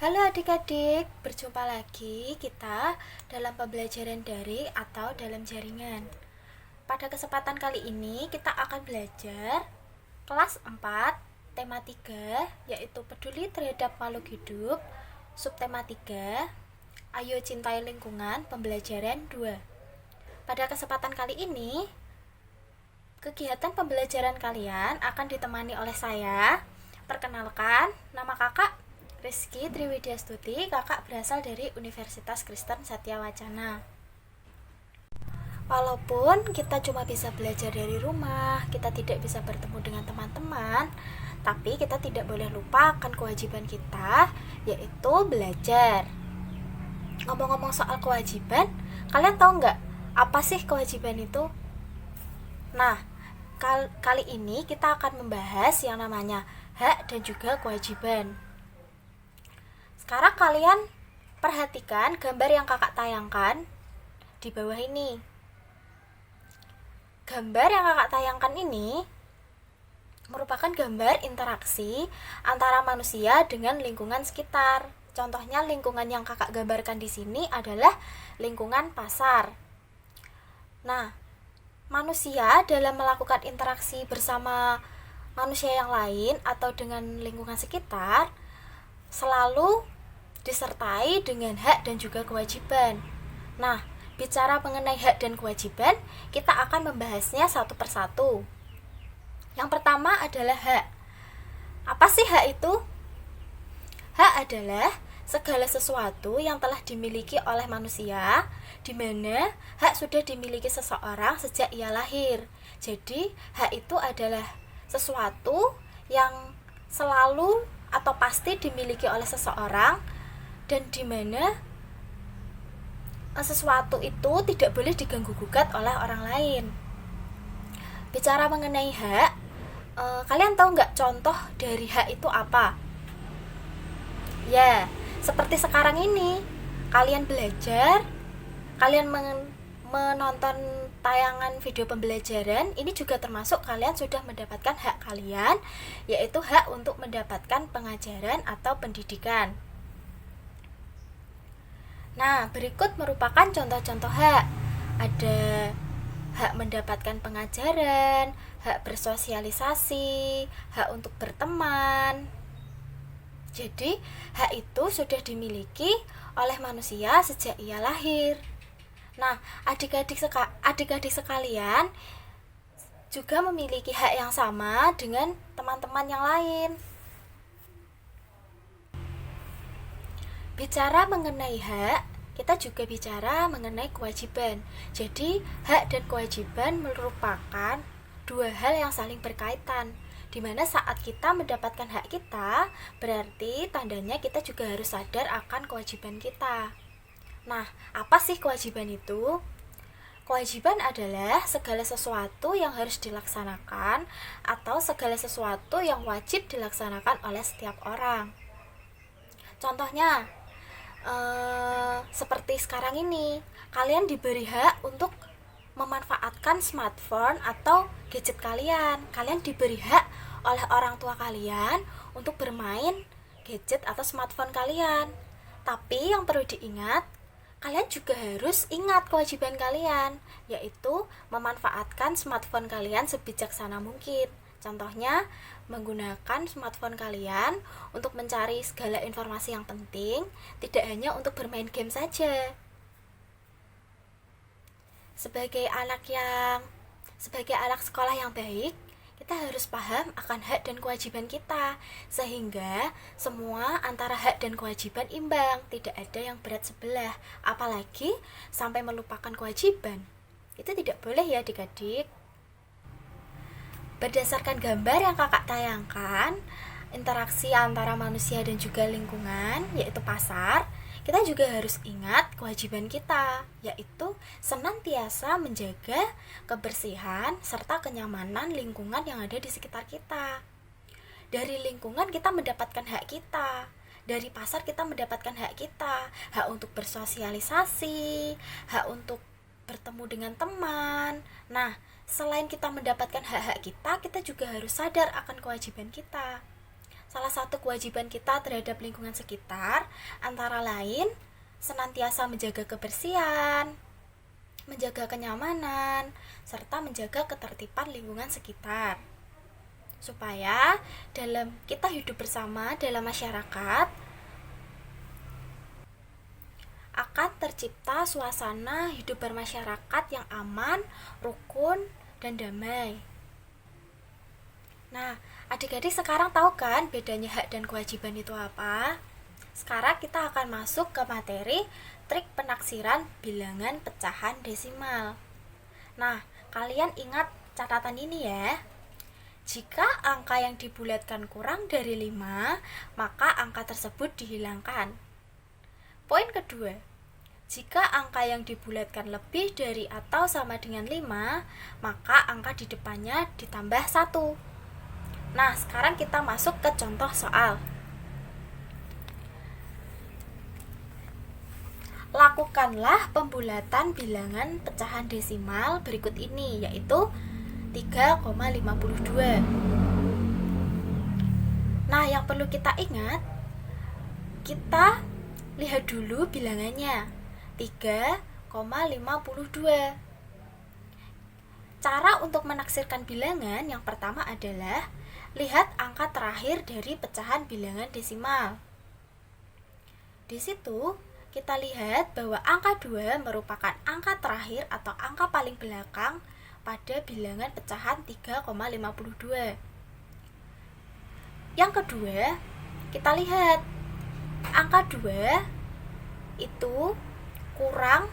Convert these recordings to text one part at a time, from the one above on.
Halo adik-adik, berjumpa lagi kita dalam pembelajaran daring atau dalam jaringan. Pada kesempatan kali ini kita akan belajar kelas 4, tema 3, yaitu peduli terhadap makhluk hidup, subtema 3, ayo cintai lingkungan, pembelajaran 2. Pada kesempatan kali ini, kegiatan pembelajaran kalian akan ditemani oleh saya. Perkenalkan, nama kakak Rizky Triwidyastuti, kakak berasal dari Universitas Kristen Satya Wacana. Walaupun kita cuma bisa belajar dari rumah, kita tidak bisa bertemu dengan teman-teman, tapi kita tidak boleh lupa akan kewajiban kita, yaitu belajar. Ngomong-ngomong soal kewajiban, kalian tahu nggak apa sih kewajiban itu? Nah, kali ini kita akan membahas yang namanya hak dan juga kewajiban. Sekarang kalian perhatikan gambar yang kakak tayangkan di bawah ini. Gambar yang kakak tayangkan ini merupakan gambar interaksi antara manusia dengan lingkungan sekitar. Contohnya lingkungan yang kakak gambarkan di sini adalah lingkungan pasar. Nah, manusia dalam melakukan interaksi bersama manusia yang lain atau dengan lingkungan sekitar selalu disertai dengan hak dan juga kewajiban. Nah, bicara mengenai hak dan kewajiban, kita akan membahasnya satu persatu. Yang pertama adalah hak. Apa sih hak itu? Hak adalah segala sesuatu yang telah dimiliki oleh manusia, di mana hak sudah dimiliki seseorang sejak ia lahir. Jadi, hak itu adalah sesuatu yang selalu atau pasti dimiliki oleh seseorang, dan di mana sesuatu itu tidak boleh diganggu-gugat oleh orang lain. Bicara mengenai hak, kalian tahu nggak contoh dari hak itu apa? Ya, seperti sekarang ini, kalian belajar, kalian menonton tayangan video pembelajaran, ini juga termasuk kalian sudah mendapatkan hak kalian, yaitu hak untuk mendapatkan pengajaran atau pendidikan. Nah, berikut merupakan contoh-contoh hak. Ada hak mendapatkan pengajaran, hak bersosialisasi, hak untuk berteman. Jadi, hak itu sudah dimiliki oleh manusia sejak ia lahir. Nah, adik-adik sekalian juga memiliki hak yang sama dengan teman-teman yang lain. Bicara mengenai hak, kita juga bicara mengenai kewajiban. Jadi, hak dan kewajiban merupakan dua hal yang saling berkaitan, di mana saat kita mendapatkan hak kita, berarti tandanya kita juga harus sadar akan kewajiban kita. Nah, apa sih kewajiban itu? Kewajiban adalah segala sesuatu yang harus dilaksanakan atau segala sesuatu yang wajib dilaksanakan oleh setiap orang. Contohnya, seperti sekarang ini, kalian diberi hak untuk memanfaatkan smartphone atau gadget kalian. Kalian diberi hak oleh orang tua kalian untuk bermain gadget atau smartphone kalian. Tapi yang perlu diingat, kalian juga harus ingat kewajiban kalian, yaitu memanfaatkan smartphone kalian sebijaksana mungkin. Contohnya, menggunakan smartphone kalian untuk mencari segala informasi yang penting, tidak hanya untuk bermain game saja. Sebagai anak sekolah yang baik, kita harus paham akan hak dan kewajiban kita, sehingga semua antara hak dan kewajiban imbang, tidak ada yang berat sebelah, apalagi sampai melupakan kewajiban. Itu tidak boleh ya adik-adik. Berdasarkan gambar yang kakak tayangkan, interaksi antara manusia dan juga lingkungan, yaitu pasar, kita juga harus ingat kewajiban kita, yaitu senantiasa menjaga kebersihan serta kenyamanan lingkungan yang ada di sekitar kita. Dari lingkungan kita mendapatkan hak kita, dari pasar kita mendapatkan hak kita, hak untuk bersosialisasi, hak untuk bertemu dengan teman. Nah, selain kita mendapatkan hak-hak kita, kita juga harus sadar akan kewajiban kita. Salah satu kewajiban kita terhadap lingkungan sekitar antara lain senantiasa menjaga kebersihan, menjaga kenyamanan, serta menjaga ketertiban lingkungan sekitar. Supaya dalam kita hidup bersama dalam masyarakat akan tercipta suasana hidup bermasyarakat yang aman, rukun, dan damai. Nah, adik-adik sekarang tahu kan bedanya hak dan kewajiban itu apa? Sekarang kita akan masuk ke materi trik penaksiran bilangan pecahan desimal. Nah, kalian ingat catatan ini ya. Jika angka yang dibulatkan kurang dari 5, maka angka tersebut dihilangkan. Poin kedua, jika angka yang dibulatkan lebih dari atau sama dengan 5, maka angka di depannya ditambah 1. Nah, sekarang kita masuk ke contoh soal. Lakukanlah pembulatan bilangan pecahan desimal berikut ini, yaitu 3,52. Nah, yang perlu kita ingat, kita lihat dulu bilangannya 3,52. Cara untuk menaksirkan bilangan yang pertama adalah lihat angka terakhir dari pecahan bilangan desimal. Di situ kita lihat bahwa angka 2 merupakan angka terakhir atau angka paling belakang pada bilangan pecahan 3,52. Yang kedua, kita lihat angka 2 itu kurang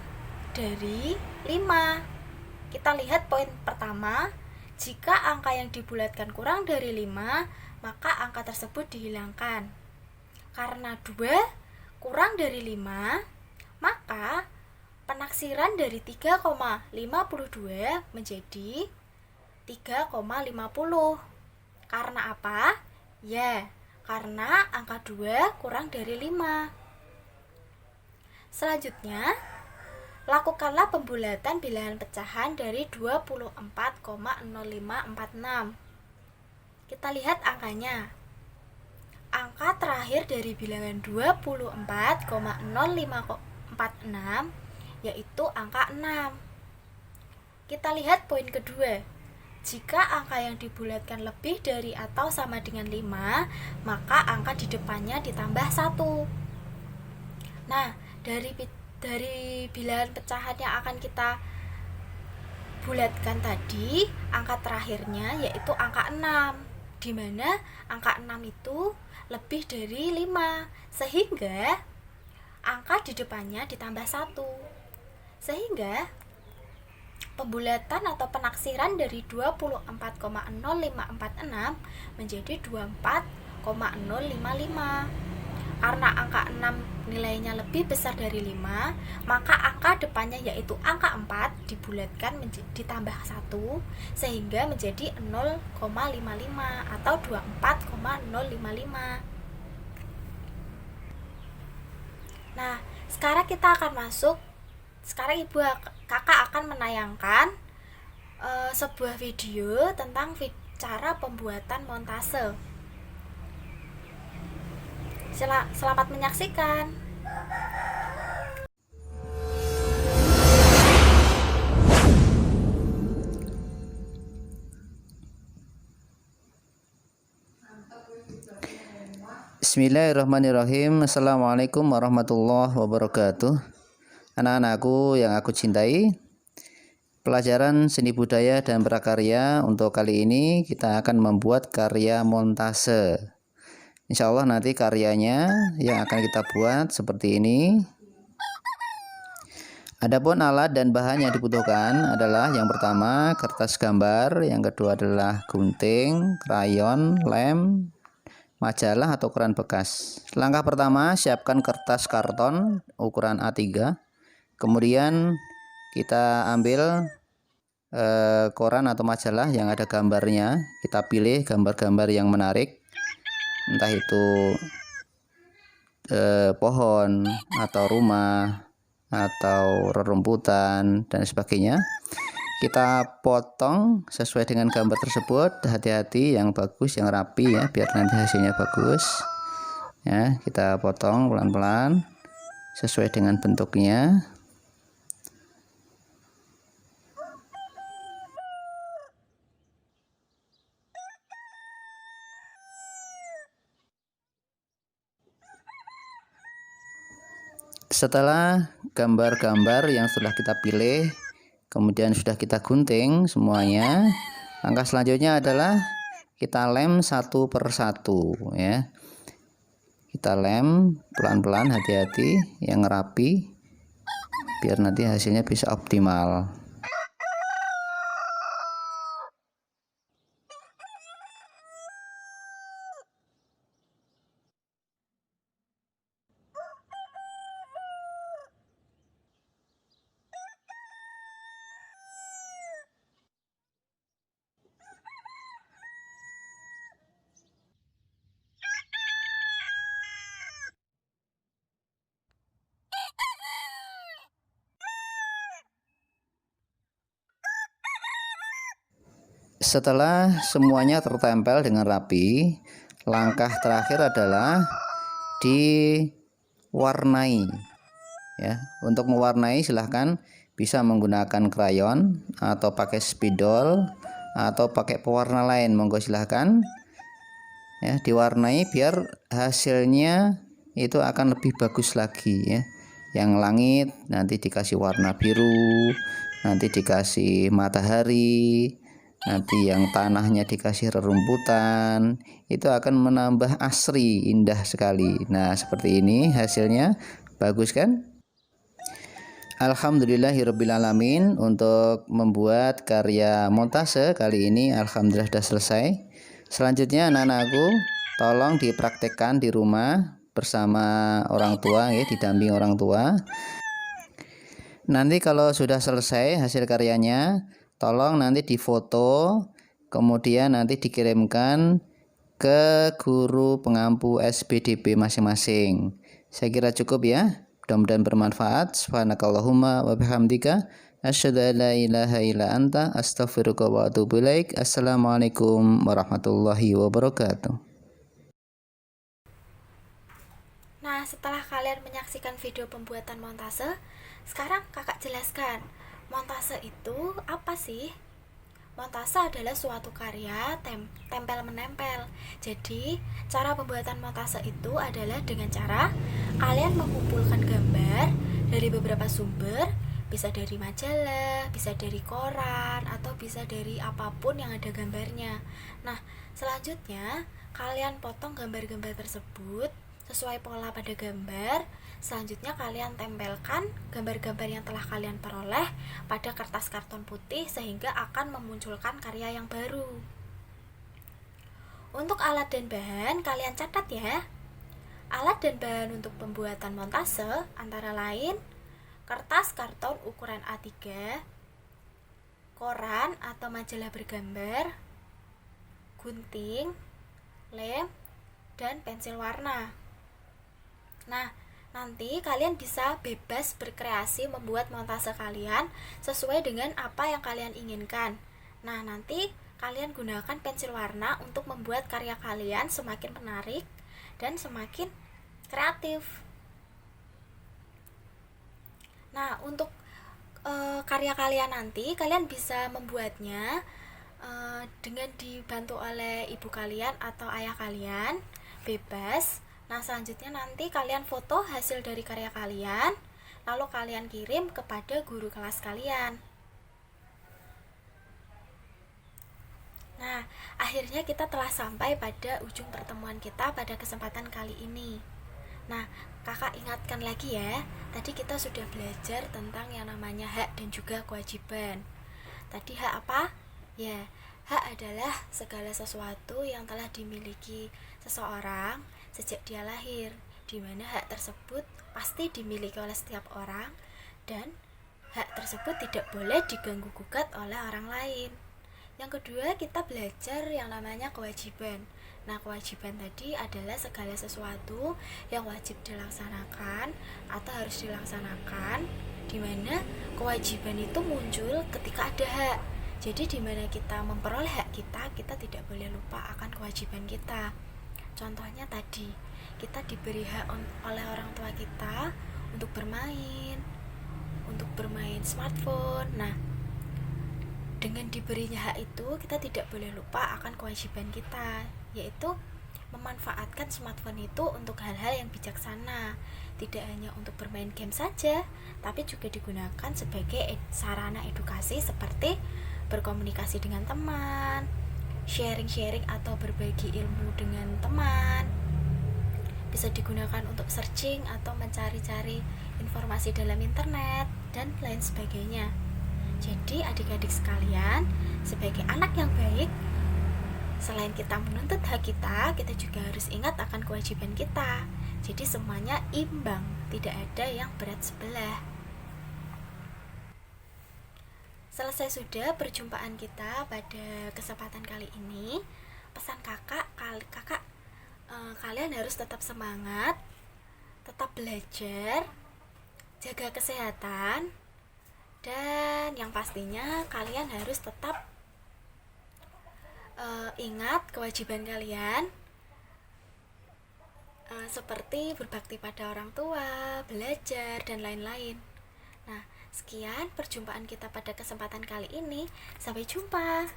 dari 5. Kita lihat poin pertama, jika angka yang dibulatkan kurang dari 5, maka angka tersebut dihilangkan. Karena 2 kurang dari 5, maka penaksiran dari 3,52 menjadi 3,50. Karena apa? Ya, karena angka 2 kurang dari 5. Selanjutnya, lakukanlah pembulatan bilangan pecahan dari 24,0546. Kita lihat angkanya. Angka terakhir dari bilangan 24,0546 yaitu angka 6. Kita lihat poin kedua. Jika angka yang dibulatkan lebih dari atau sama dengan 5, maka angka di depannya ditambah 1. Nah, dari bilangan pecahan yang akan kita bulatkan tadi, angka terakhirnya yaitu angka 6, di mana angka 6 itu lebih dari 5, sehingga angka di depannya ditambah 1. Sehingga pembulatan atau penaksiran dari 24,0546 menjadi 24,055. Karena angka 6 nilainya lebih besar dari 5, maka angka depannya yaitu angka 4 dibulatkan ditambah 1 sehingga menjadi 0,55 atau 24,055. Nah, sekarang kita akan masuk. Sekarang ibu kakak akan menayangkan sebuah video tentang cara pembuatan montase. Selamat menyaksikan. Bismillahirrahmanirrahim. Assalamualaikum warahmatullahi wabarakatuh. Anak-anakku yang aku cintai, pelajaran seni budaya dan prakarya untuk kali ini kita akan membuat karya montase. Insya Allah nanti karyanya yang akan kita buat seperti ini. Adapun alat dan bahan yang dibutuhkan adalah yang pertama kertas gambar, yang kedua adalah gunting, krayon, lem, majalah atau koran bekas. Langkah pertama, siapkan kertas karton ukuran A3. Kemudian kita ambil koran atau majalah yang ada gambarnya. Kita pilih gambar-gambar yang menarik, entah itu pohon atau rumah atau rerumputan dan sebagainya. kita potong sesuai dengan gambar tersebut. Hati-hati yang bagus, yang rapi ya, biar nanti hasilnya bagus ya. Kita potong pelan-pelan sesuai dengan bentuknya. Setelah gambar-gambar yang sudah kita pilih kemudian sudah kita gunting semuanya, langkah selanjutnya adalah kita lem satu per satu ya. Kita lem pelan-pelan, hati-hati yang rapi biar nanti hasilnya bisa optimal. Setelah semuanya tertempel dengan rapi, langkah terakhir adalah diwarnai ya. Untuk mewarnai silahkan bisa menggunakan krayon atau pakai spidol atau pakai pewarna lain, monggo silahkan ya. Diwarnai biar hasilnya itu akan lebih bagus lagi ya. Yang langit nanti dikasih warna biru, nanti dikasih matahari, nanti yang tanahnya dikasih rerumputan, itu akan menambah asri, indah sekali. Nah seperti ini hasilnya, bagus kan? Alhamdulillahirrabbilalamin. Untuk membuat karya montase kali ini alhamdulillah sudah selesai. Selanjutnya anak-anakku tolong dipraktekkan di rumah bersama orang tua ya, didampingi orang tua. Nanti kalau sudah selesai hasil karyanya, tolong nanti difoto, kemudian nanti dikirimkan ke guru pengampu SPDB masing-masing. Saya kira cukup ya. Mudah-mudahan bermanfaat. Subhanakallahumma wa bihamdika asyhadu an la ilaha illa anta astaghfiruka wa atubu ilaik. Assalamualaikum warahmatullahi wabarakatuh. Nah, setelah kalian menyaksikan video pembuatan montase, sekarang kakak jelaskan, montase itu apa sih? Montase adalah suatu karya tempel-menempel. Jadi, cara pembuatan montase itu adalah dengan cara kalian mengumpulkan gambar dari beberapa sumber, bisa dari majalah, bisa dari koran, atau bisa dari apapun yang ada gambarnya. Nah, selanjutnya kalian potong gambar-gambar tersebut sesuai pola pada gambar. Selanjutnya kalian tempelkan gambar-gambar yang telah kalian peroleh pada kertas karton putih sehingga akan memunculkan karya yang baru. Untuk alat dan bahan kalian catat ya. Alat dan bahan untuk pembuatan montase antara lain kertas karton ukuran A3, koran atau majalah bergambar, gunting, lem, dan pensil warna. Nah, nanti kalian bisa bebas berkreasi membuat montase kalian sesuai dengan apa yang kalian inginkan. Nah, nanti kalian gunakan pensil warna untuk membuat karya kalian semakin menarik dan semakin kreatif. Nah, untuk karya kalian nanti kalian bisa membuatnya dengan dibantu oleh ibu kalian atau ayah kalian, bebas. Nah, selanjutnya nanti kalian foto hasil dari karya kalian, lalu kalian kirim kepada guru kelas kalian. Nah, akhirnya kita telah sampai pada ujung pertemuan kita pada kesempatan kali ini. Nah, kakak ingatkan lagi ya, tadi kita sudah belajar tentang yang namanya hak dan juga kewajiban. Tadi hak apa? Ya, hak adalah segala sesuatu yang telah dimiliki seseorang sejak dia lahir, di mana hak tersebut pasti dimiliki oleh setiap orang dan hak tersebut tidak boleh diganggu-gugat oleh orang lain. Yang kedua, kita belajar yang namanya kewajiban. Nah, kewajiban tadi adalah segala sesuatu yang wajib dilaksanakan atau harus dilaksanakan dimana kewajiban itu muncul ketika ada hak. Jadi dimana kita memperoleh hak kita, kita tidak boleh lupa akan kewajiban kita. Contohnya tadi, kita diberi hak oleh orang tua kita untuk bermain smartphone. Nah, dengan diberinya hak itu, kita tidak boleh lupa akan kewajiban kita, yaitu memanfaatkan smartphone itu untuk hal-hal yang bijaksana. Tidak hanya untuk bermain game saja, tapi juga digunakan sebagai sarana edukasi seperti berkomunikasi dengan teman, sharing atau berbagi ilmu dengan teman. Bisa digunakan untuk searching atau mencari-cari informasi dalam internet dan lain sebagainya. Jadi adik-adik sekalian, sebagai anak yang baik, selain kita menuntut hak kita, kita juga harus ingat akan kewajiban kita. Jadi semuanya imbang, tidak ada yang berat sebelah. Selesai sudah perjumpaan kita pada kesempatan kali ini. Pesan kakak, kalian harus tetap semangat, tetap belajar, jaga kesehatan, dan yang pastinya kalian harus tetap ingat kewajiban kalian, seperti berbakti pada orang tua, belajar, dan lain-lain. Nah, sekian perjumpaan kita pada kesempatan kali ini. Sampai jumpa.